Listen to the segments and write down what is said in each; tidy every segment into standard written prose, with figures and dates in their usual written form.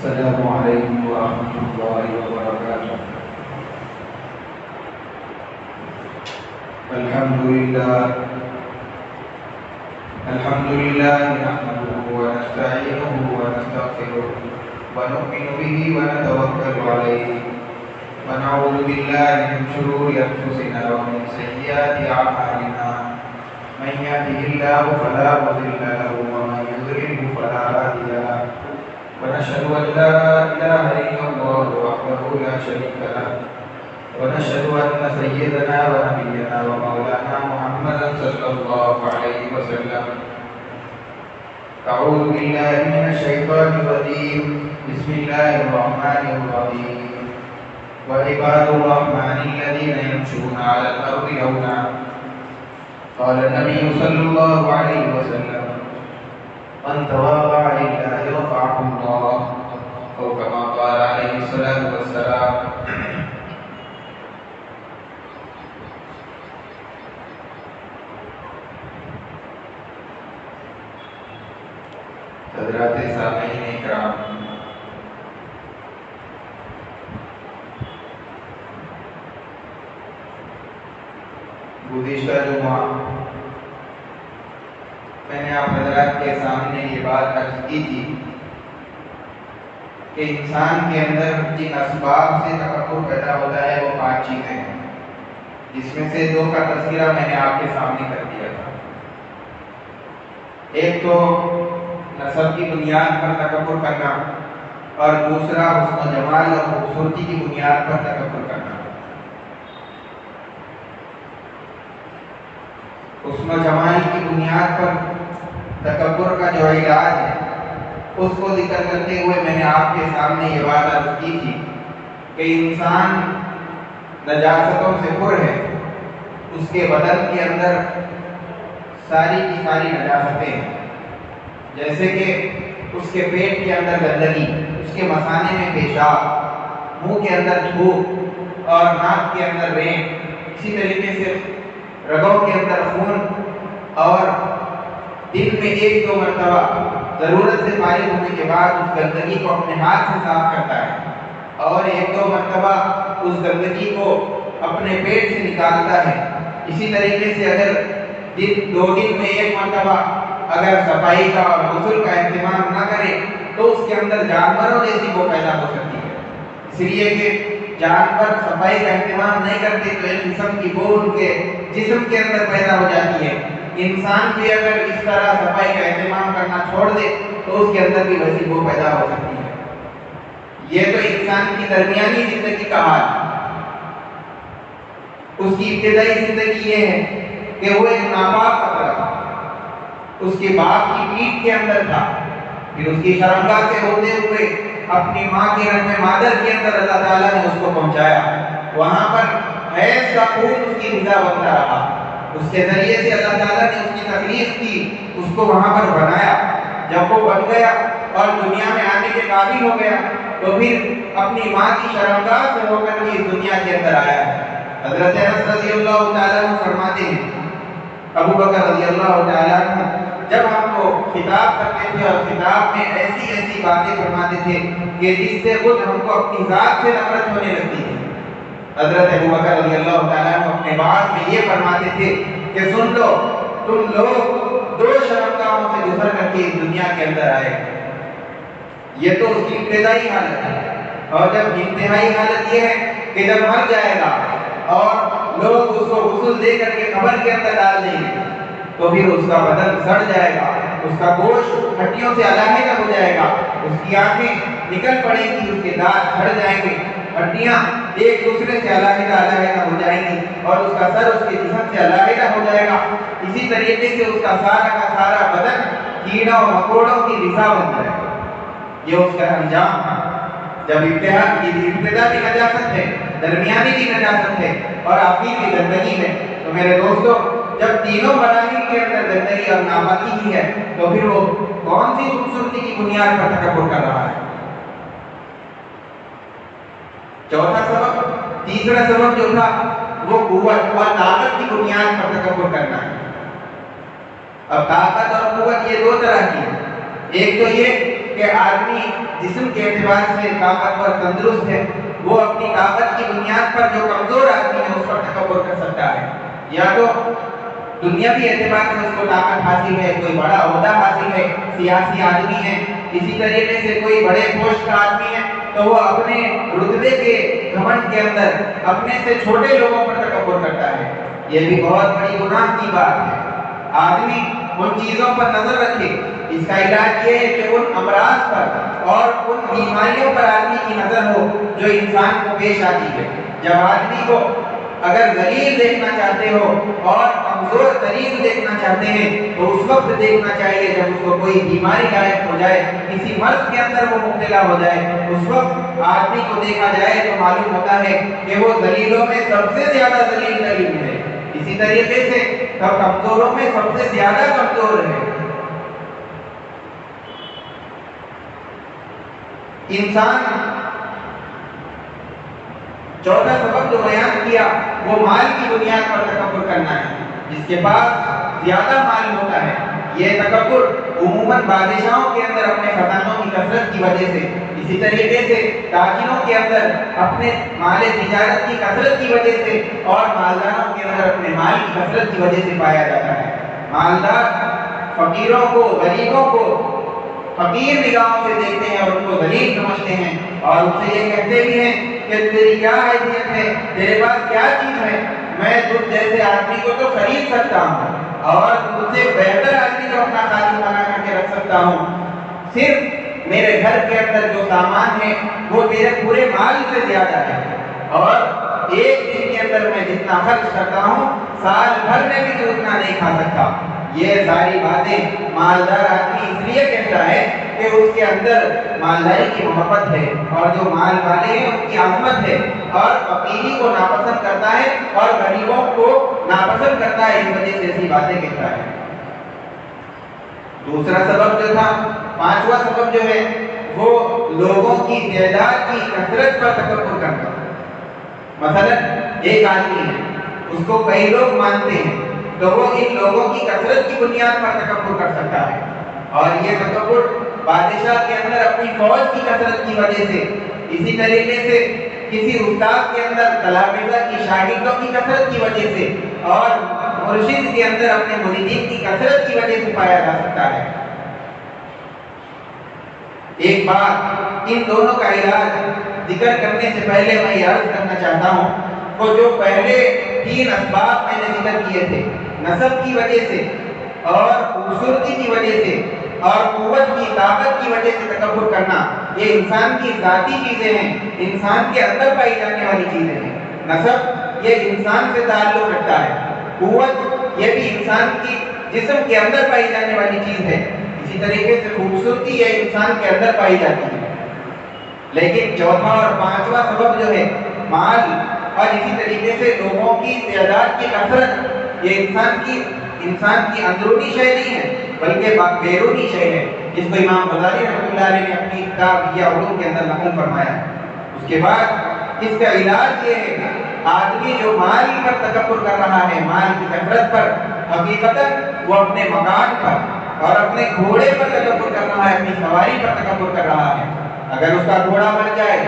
السلام علیکم ورحمۃ اللہ وبرکاتہ۔ الحمد للہ نحمده ونستعینه ونستغفره ونؤمن به ونتوکل علیہ ونعوذ باللہ من شرور انفسنا ومن سیئات اعمالنا من يهده الله فلا مضل له ومن يضلل فلا هادي له ونشهد أن لا إله إلا الله وحده لا شريك له ونشهد أن سيدنا ونبينا ومولانا محمدا صلى الله عليه وسلم أعوذ بالله من الشيطان الرجيم بسم الله الرحمن الرحيم وعباد الرحمن الذين يمشون على الأرض هونا قال النبي صلى الله عليه وسلم من تواضع لله رفعه الله أو كما قال عليه الصلاة والسلام۔ حضرات سامعین کرام، گزشتہ جمعہ میں نے آپ حضرات کے سامنے یہ بات عرض کی تھی کہ انسان کے اندر جن اسباب سے تکبر پیدا ہوتا ہے وہ 5 چیزیں ہیں، جس میں سے 2 کا تذکرہ میں نے آپ کے سامنے کر دیا تھا۔ ایک تو نسب کی بنیاد پر تکبر کرنا، اور دوسرا حسن و جمال اور خوبصورتی کی بنیاد پر تکبر کرنا۔ حسن و جمال کی بنیاد پر تکبر کا جو علاج ہے اس کو ذکر کرتے ہوئے میں نے آپ کے سامنے یہ بات عرض کی تھی کہ انسان نجاستوں سے پر ہے، اس کے بدن کے اندر ساری کی ساری نجاستیں ہیں، جیسے کہ اس کے پیٹ کے اندر گندگی، اس کے مثانے میں پیشاب، منہ کے اندر تھوک اور ناک کے اندر رین، اسی طریقے سے رگوں کے اندر خون، اور دن میں 1-2 مرتبہ ضرورت سے فارغ ہونے کے بعد اس گندگی کو اپنے ہاتھ سے صاف کرتا ہے، اور 1-2 مرتبہ اس گندگی کو اپنے پیٹ سے نکالتا ہے۔ اسی طریقے سے اگر 2 دن میں 1 مرتبہ اگر صفائی کا اور غسل کا اہتمام نہ کرے تو اس کے اندر جانوروں جیسی وہ پیدا ہو سکتی ہے، اس لیے کہ جانور صفائی کا اہتمام نہیں کرتے تو ایک قسم کی بو ان کے جسم کے اندر پیدا ہو جاتی ہے۔ انسان بھی اگر اس طرح صفائی کا اہتمام کرنا چھوڑ دے تو اس کے اندر بھی ویسی بو پیدا ہو سکتی ہے۔ یہ تو انسان کی درمیانی زندگی کا حال ہے۔ اس کی ابتدائی زندگی یہ ہے کہ وہ ایک ناپاک قطرہ تھا، اس کے باپ کی پیٹ کے اندر تھا، پھر اس کی شرمگاہ سے ہوتے ہوئے اپنی ماں کے رحم مادر کے اندر اللہ تعالیٰ نے اس کو پہنچایا، وہاں پر حیض کا خون اس کی غذا بنتا رہا، اس کے ذریعے سے اللہ تعالیٰ نے اس کی تخلیق کی، اس کو وہاں پر بنایا۔ جب وہ بن گیا اور دنیا میں آنے کے قابل ہو گیا تو پھر اپنی ماں کی شرمگاہ سے ہو کر کے اس دنیا کے اندر آیا۔ حضرت انس رضی اللہ تعالیٰ عنہ فرماتے ہیں، ابو بکر رضی اللہ تعالیٰ عنہ جب ہم کو خطاب کرتے تھے اور خطاب میں ایسی باتیں فرماتے تھے کہ جس سے خود ہم کو اپنی ذات سے نفرت ہونے لگتی تھی۔ حضرت ابو بکر رضی اللہ تعالیٰ عنہ اپنے بعد میں یہ فرماتے تھے کہ سن لو، تم لوگ 2 شرمگاہوں سے گزر کر کے اس دنیا کے اندر آئے۔ یہ تو اس کی ابتدائی حالت ہے، اور جب انتہائی حالت یہ ہے کہ جب مر جائے گا اور لوگ اس کو غسل دے کر کے قبر کے اندر ڈال دیں گے تو پھر اس کا بدن سڑ جائے گا، اس کا گوشت ہڈیوں سے علیحدہ ہو جائے گا، اس کی آنکھیں نکل پڑیں گی، اس کے دانت جھڑ جائیں گے، ہڈیاں ایک دوسرے سے علیحدہ ہو جائیں گی، اور اس کا سر اس کے جسم سے علیحدہ ہو جائے گا۔ اسی طریقے سے اس کا سارا بدن کیڑوں اور مکوڑوں کی غذا بن جائے گا۔ یہ اس کا انجام ہے۔ جب ابتدا بھی نجاست ہے، درمیانی بھی نجاست ہے، اور آخری کی گندگی ہے، تو میرے دوستو جب تینوں مراحل کے اندر گندگی اور ناپاکی ہی ہے تو پھر وہ کون سی خوبصورتی کی بنیاد پر تکبر کر رہا ہے؟ چوتھا سبب، تیسرا سبب جو تھا وہ قوت اور طاقت کی بنیاد پر تکبر کرنا ہے۔ اب طاقت اور قوت یہ 2 طرح کی ہے۔ ایک تو یہ کہ کہ آدمی جسم کے اعتبار سے طاقتور تندرست ہے، وہ اپنی طاقت کی بنیاد پر جو کمزور آدمی ہے اس پر تکبر کر سکتا ہے، یا تو دنیاوی اعتبار سے اس کو طاقت حاصل ہے، کوئی بڑا عہدہ حاصل ہے، سیاسی آدمی ہے، اسی طریقے سے کوئی بڑے پوسٹ کا آدمی ہے، تو وہ اپنے رتبے کے گھمنڈ کے اندر اپنے سے چھوٹے لوگوں پر تکبر کرتا ہے۔ یہ بھی بہت بڑی گناہ کی بات ہے۔ آدمی ان چیزوں پر نظر رکھے، اس کا علاج یہ ہے کہ ان امراض پر اور ان بیماریوں پر آدمی کی نظر ہو جو انسان کو پیش آتی ہے۔ جب آدمی کو اگر ذلیل دیکھنا چاہتے ہو اور کمزور ترین دیکھنا چاہتے ہیں تو اس وقت دیکھنا چاہیے جب اس کو کوئی بیماری لاحق ہو جائے، کسی مرض کے اندر وہ مبتلا ہو جائے، اس وقت آدمی کو دیکھا جائے تو معلوم ہوتا ہے کہ وہ ذلیلوں میں سب سے زیادہ ذلیل ترین ہے، اسی طریقے سے کمزوروں میں سب سے زیادہ کمزور ہے۔ انسان چوتھا سبب جو بیان کیا وہ مال کی بنیاد پر تکبر کرنا ہے۔ جس کے پاس زیادہ مال ہوتا ہے، یہ تکبر عموماً بادشاہوں کے اندر اپنے خزانوں کی کثرت کی وجہ سے، اسی طریقے سے تاجروں کے اندر اپنے مال تجارت کی کثرت کی وجہ سے، اور مالداروں کے اندر اپنے مال کی کثرت کی وجہ سے پایا جاتا ہے۔ مالدار فقیروں کو، غریبوں کو فقیر نگاہوں سے دیکھتے ہیں اور ان کو ذلیل سمجھتے ہیں، اور ان سے یہ کہتے بھی ہیں کہ تیری کیا حیثیت ہے، تیرے پاس کیا چیز ہے، میں تجھ جیسے آدمی کو تو خرید سکتا ہوں اور تجھ سے بہتر آدمی کو اپنا خادم بنا کر کے رکھ سکتا ہوں، صرف میرے گھر کے اندر جو سامان ہے وہ تیرے پورے مال سے زیادہ ہے، اور ایک دن کے اندر میں جتنا خرچ کرتا ہوں سال بھر میں بھی تو اتنا نہیں کھا سکتا۔ یہ ساری باتیں مالدار آدمی اس لیے کہتا ہے کہ اس کے اندر مالداری کی محبت ہے، اور جو مال والے ہیں ان کی عظمت ہے، اور فقیری کو ناپسند کرتا ہے اور غریبوں کو ناپسند کرتا ہے، اس وجہ سے ایسی باتیں کہتا ہے۔ دوسرا سبب جو تھا، پانچواں سبب جو ہے وہ لوگوں کی تعداد کی کثرت پر تکبر کرنا۔ مثلا ایک آدمی ہے، اس کو کئی لوگ مانتے ہیں، تو وہ ان لوگوں کی کثرت کی بنیاد پر تکبر کر سکتا ہے، اور یہ تکبر بادشاہ کے اندر اپنی فوج کی کثرت کی وجہ سے، اسی طریقے سے کسی استاد کے اندر تلامذہ کی شاگردوں کی کثرت کی وجہ سے، اور مرشد کے اندر اپنے مریدین کی کثرت کی وجہ سے پایا جا سکتا ہے۔ ایک بات، ان دونوں کا علاج ذکر کرنے سے پہلے میں یہ عرض کرنا چاہتا ہوں کہ جو پہلے تین اسباب میں نے ذکر کیے تھے، نسب کی وجہ سے اور خوبصورتی کی وجہ سے اور قوت کی طاقت کی وجہ سے تکبر کرنا، یہ انسان کی ذاتی چیزیں ہیں، انسان کے اندر پائی جانے والی چیزیں ہیں۔ نسب یہ انسان سے تعلق رکھتا ہے، قوت یہ بھی انسان کی جسم کے اندر پائی جانے والی چیز ہے، اسی طریقے سے خوبصورتی یہ انسان کے اندر پائی جاتی ہے۔ لیکن چوتھا اور پانچواں سبب جو ہے مال اور اسی طریقے سے لوگوں کی تعداد کی کثرت، یہ انسان کی اندرونی شے نہیں ہے بلکہ بیرونی شے ہے، جس کو امام غزالی رحمۃ اللہ علیہ نے اپنی کتاب یا علوم کے اندر نقل فرمایا۔ اس کے بعد اس کا علاج یہ ہے کہ آدمی جو مال پر تکبر کر رہا ہے، مال کی کثرت پر، حقیقتاً وہ اپنے مکان پر اور اپنے گھوڑے پر تکبر کر رہا ہے، اپنی سواری پر تکبر کر رہا ہے۔ اگر اس کا گھوڑا مر جائے،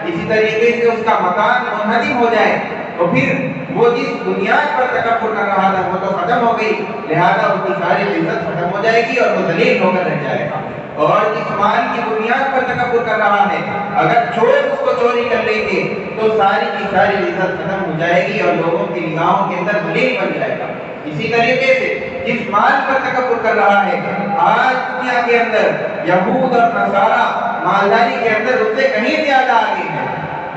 اسی طریقے سے اس کا مکان منہدم ہو جائے، تو پھر وہ جس بنیاد پر تکبر کر رہا تھا وہ تو ختم ہو گئی، لہذا اس کی ساری عزت ختم ہو جائے گی اور وہ ذلیل ہو کر رہ جائے گا۔ اور جس مال کی بنیاد پر تکبر کر رہا ہے، اگر چور اس کو چوری کر لیں گے تو ساری کی ساری عزت ختم ہو جائے گی اور لوگوں کی نگاہوں کے اندر ذلیل بن جائے گا۔ اسی طریقے سے جس مال پر تکبر کر رہا ہے، آج دنیا کے اندر یہود اور نصارہ مالداری کے اندر اس سے کہیں زیادہ آگے ہیں،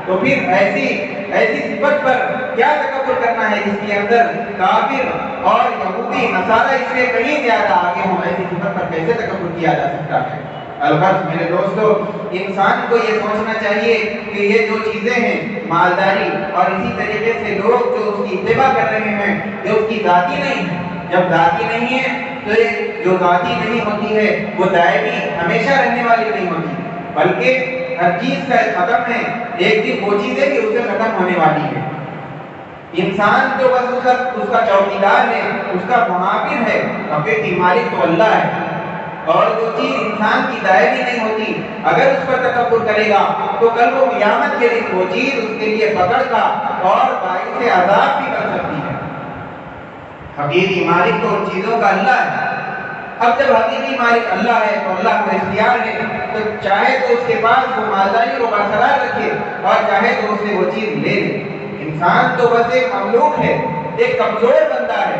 تو پھر ایسی صفت پر کیا تکبر کرنا ہے جس کے اندر کافر اور یہودی نصارہ اس سے کہیں زیادہ آگے ہوں، ایسی صفت پر کیسے تکبر کیا جا سکتا ہے؟ البتہ میرے دوستو، انسان کو یہ سوچنا چاہیے کہ یہ جو چیزیں ہیں، مالداری اور اسی طریقے سے لوگ جو اس کی اتباع کر رہے ہیں، یہ اس کی ذاتی نہیں ہے۔ جب ذاتی نہیں ہے تو یہ جو ذاتی نہیں ہوتی ہے وہ دائمی ہمیشہ رہنے والی نہیں ہوتی، بلکہ ہر چیز کا ختم ہے، ایک دن وہ چیزیں بھی اس سے ختم ہونے والی ہے۔ انسان جو بس اس کا چوکیدار ہے، اس کا محافظ ہے، حقیقی مالک تو اللہ ہے۔ اور جو چیز انسان کی دائمی نہیں ہوتی اگر اس پر تکبر کرے گا تو کل کو قیامت کے دن وہ چیز اس کے لیے پکڑ کا اور باعث عذاب بھی کر سکتی ہے۔ حقیقی مالک تو ان چیزوں کا اللہ ہے۔ اب جب حقیقی مالک اللہ ہے تو اللہ کو اختیار ہے، تو چاہے تو اس کے پاس وہ مالداری کو برقرار رکھے اور چاہے تو اس سے وہ چیز لے لے۔ انسان تو بس ایک مملوک ہے، ایک کمزور بندہ ہے۔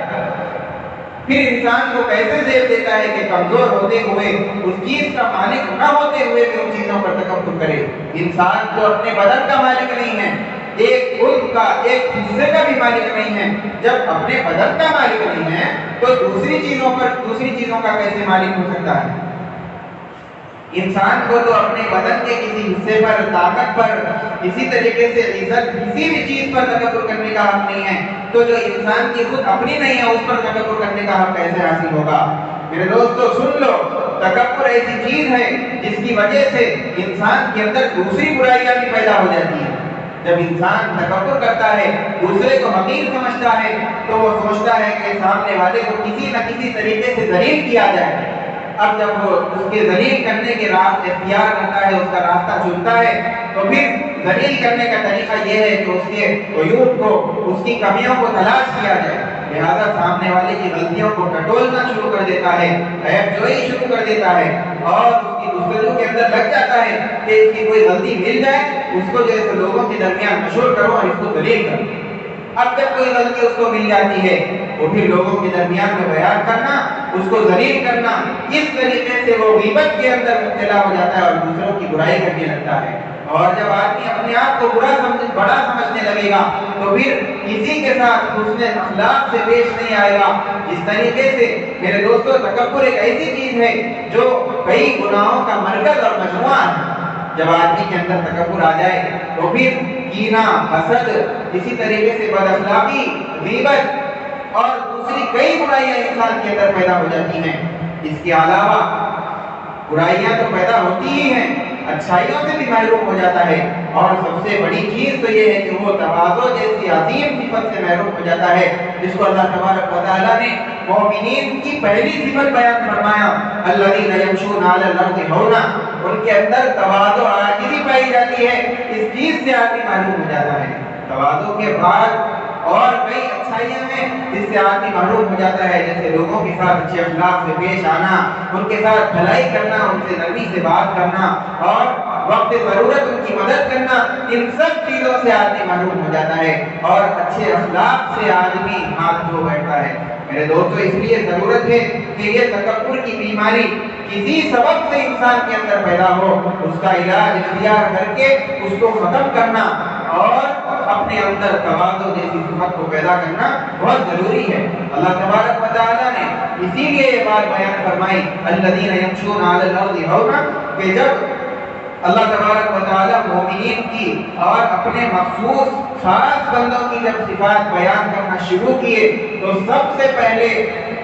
پھر انسان کو کیسے زیب دیتا ہے کہ کمزور ہوتے ہوئے اس چیز کا مالک نہ ہوتے ہوئے بھی ان چیزوں پر تکبر کرے۔ انسان تو اپنے بدن کا مالک نہیں ہے، ایک عضو کا ایک حصے کا بھی مالک نہیں ہے۔ جب اپنے بدن کا مالک نہیں ہے تو دوسری چیزوں کا کیسے مالک ہو سکتا ہے؟ انسان کو تو اپنے بدن کے کسی حصے پر، طاقت پر، کسی طریقے سے عزت، کسی بھی چیز پر تکبر کرنے کا حق نہیں ہے، تو جو انسان کی خود اپنی نہیں ہے اس پر تکبر کرنے کا حق کیسے حاصل ہوگا؟ میرے دوستو سن لو، تکبر ایسی چیز ہے جس کی وجہ سے انسان کے اندر دوسری برائیاں بھی پیدا ہو جاتی ہیں۔ جب انسان تکبر کرتا ہے، دوسرے کو حقیر سمجھتا ہے، تو وہ سوچتا ہے کہ سامنے والے کو کسی نہ کسی طریقے سے ذلیل کیا جائے۔ اب جب وہ اس کے ذلیل کرنے کے راستہ اختیار کرتا ہے، اس کا راستہ چنتا ہے، تو پھر ذلیل کرنے کا طریقہ یہ ہے کہ اس کے عیوب کو، اس کی کمیوں کو تلاش کیا جائے۔ لہذا سامنے والے کی غلطیوں کو ٹٹولنا شروع کر دیتا ہے، عیب جوئی شروع کر دیتا ہے، اور اس کی دوسروں کے اندر لگ جاتا ہے کہ اس کی کوئی غلطی مل جائے، اس کو جیسے لوگوں کے درمیان مشہور کرو اور اس کو ذلیل کرو۔ اب جب کوئی غلطی اس کو مل جاتی ہے وہ پھر لوگوں کے درمیان میں بیان کرنا، اس کو ذلیل کرنا، اس طریقے سے وہ غیبت کے اندر مبتلا ہو جاتا ہے اور دوسروں کی برائی کرنے لگتا ہے۔ اور جب آدمی اپنے آپ کو بڑا سمجھنے لگے گا تو پھر کسی کے ساتھ حسن اخلاق سے پیش نہیں آئے گا۔ اس طریقے سے میرے دوستو تکبر ایک ایسی چیز ہے جو کئی گناہوں کا مرکز اور مجموعہ ہے۔ جب آدمی کے اندر تکبر آ جائے تو پھر کینہ، حسد، اسی طریقے سے بد اخلاقی، غیبت اور دوسری کئی برائیاں انسان کے اندر پیدا ہو جاتی ہیں۔ اس کے علاوہ برائیاں تو پیدا ہوتی ہی ہیں، اچھائیوں سے بھی محروم ہو جاتا ہے، اور سب سے بڑی چیز تو یہ ہے کہ وہ تواضع جیسی عظیم صفت سے محروم ہو جاتا ہے، جس کو اللہ تبارک و تعالیٰ نے مومنین کی پہلی صفت بیان فرمایا، الذین یمشون علی الارض ہونا، ان کے اندر تواضع عاجزی پائی جاتی ہے۔ اس چیز سے آدمی محروم ہو جاتا ہے۔ تواضع کے بعد اور کئی اچھائیاں ہیں جس سے آدمی محروم ہو جاتا ہے، جیسے لوگوں کے ساتھ اچھے اخلاق سے پیش آنا، ان کے ساتھ بھلائی کرنا، ان سے نرمی سے بات کرنا اور وقت ضرورت ان کی مدد کرنا۔ ان سب چیزوں سے آدمی محروم ہو جاتا ہے اور اچھے اخلاق سے آدمی ہاتھ دھو بیٹھتا ہے۔ میرے دوستو اس لیے ضرورت ہے کہ یہ تکبر کی بیماری کسی سبب سے انسان کے اندر پیدا ہو، اس کا علاج اختیار کر کے اس کو ختم کرنا اور اپنے اندر تواضع جیسی صفت کو پیدا کرنا بہت ضروری ہے۔ اللہ تبارک و تعالیٰ نے اسی لیے یہ بات بیان فرمائی، الذین یمشون علی الارض ہونا، کہ جب اللہ تبارک و تعالیٰ مومنین کی اور اپنے مخصوص خاص بندوں کی جب صفات بیان کرنا شروع کیے تو سب سے پہلے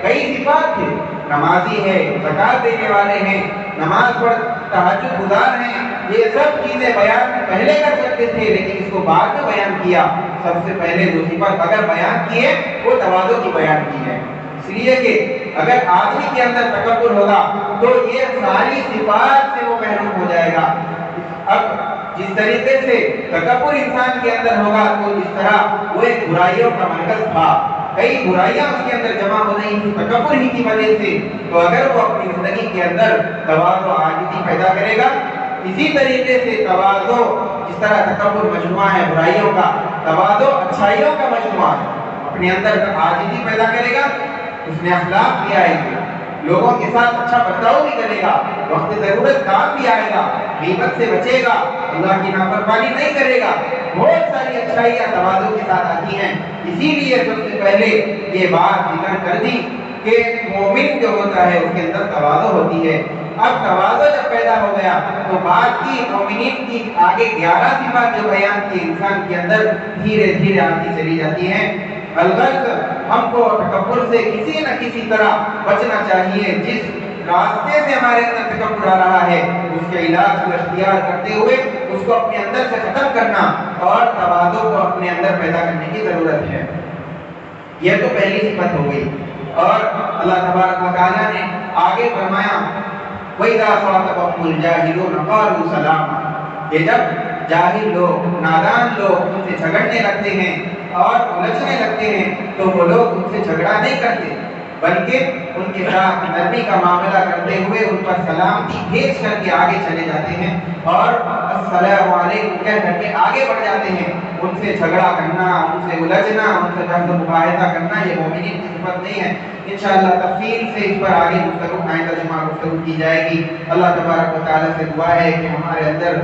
کئی صفات تھے، نمازی ہے، زکات دینے والے ہیں، نماز پڑھ تہجد گزار ہیں، یہ سب چیزیں بیان پہلے کر سکتے تھے لیکن اس کو بعد میں بیان کیا۔ سب سے پہلے جو صفت اگر بیان کی ہے وہ تواضع کی بیان کی ہے، اس لیے کہ اگر آدمی کے اندر تکبر ہوگا تو یہ ساری صفات سے وہ محروم ہو جائے گا۔ اب جس طریقے سے تکبر انسان کے اندر ہوگا تو جس طرح وہ ایک برائیوں کا مرکز تھا، کئی برائیاں اس کے اندر جمع ہو رہی تھیں تکبر ہی کی وجہ سے، تو اگر وہ اپنی زندگی کے اندر تواضع و عاجزی پیدا کرے گا، اسی طریقے سے تواضع جس طرح تکبر مجموعہ ہے برائیوں کا، تواضع اچھائیوں کا مجموعہ ہے، اپنے اندر عاجزی پیدا کرے گا، اس میں اخلاق بھی آئے گے، لوگوں کے ساتھ اچھا برتاؤ بھی کرے گا، وقت ضرورت کام بھی آئے گا، غیبت سے بچے گا، اللہ کی نافرمانی نہیں کرے گا، بہت ساری اچھائیاں تواضع کے ساتھ آتی ہیں۔ اسی لیے سب سے پہلے یہ بات ذکر کر دی کہ مومن جو ہوتا ہے اس کے اندر تواضع ہوتی ہے۔ اب تواضع جب پیدا ہو گیا تو بعد کی مومنین کی آگے 11 صفات جو بیان کی انسان کے اندر دھیرے دھیرے آتی چلی جاتی ہیں۔ الغرض ہم کو تکبر سے کسی نہ کسی طرح بچنا چاہیے، جس راستے سے ہمارے اندر تکبر آ رہا ہے اس کے علاج کو اختیار کرتے ہوئے اس کو اپنے اندر سے ختم کرنا اور تواضع کو اپنے اندر پیدا کرنے کی ضرورت ہے۔ یہ تو پہلی صفت ہو گئی، اور اللہ تبارک و تعالیٰ نے آگے فرمایا وَإِذَا خَاطَبَهُمُ الْجَاهِلُونَ قَالُوا سَلَامًا، کہ جب جاہل لوگ، نادان لوگ ان سے جھگڑنے لگتے ہیں اور الجھنے لگتے ہیں تو وہ لوگ ان سے جھگڑا نہیں کرتے بلکہ ان کے ساتھ نرمی کا معاملہ کرتے ہوئے ان پر سلامتی بھیج کر کے آگے چلے جاتے ہیں اور السلام علیکم کہہ کر کے آگے بڑھ جاتے ہیں۔ ان سے جھگڑا کرنا، ان سے الجھنا، ان سے جنگ و مباحثہ کرنا یہ مومنین کی صفت نہیں ہے۔ انشاءاللہ تفصیل سے اس پر آگے آئندہ جمعہ گفتگو کی جائے گی۔ اللہ تبارک و تعالیٰ سے دعا ہے کہ ہمارے اندر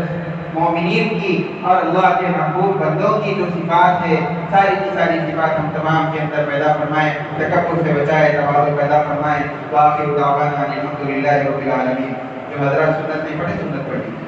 مومنین کی اور اللہ کے محبوب بندوں کی جو صفات ہے ساری کی ساری صفات ہم تمام کے اندر پیدا فرمائے، تکبر سے بچائے، تواضع پیدا فرمائے۔ وآخر دعوانا الحمدللہ رب العالمین۔ جو حضرات سنت نہیں پڑھے سنت پڑھی۔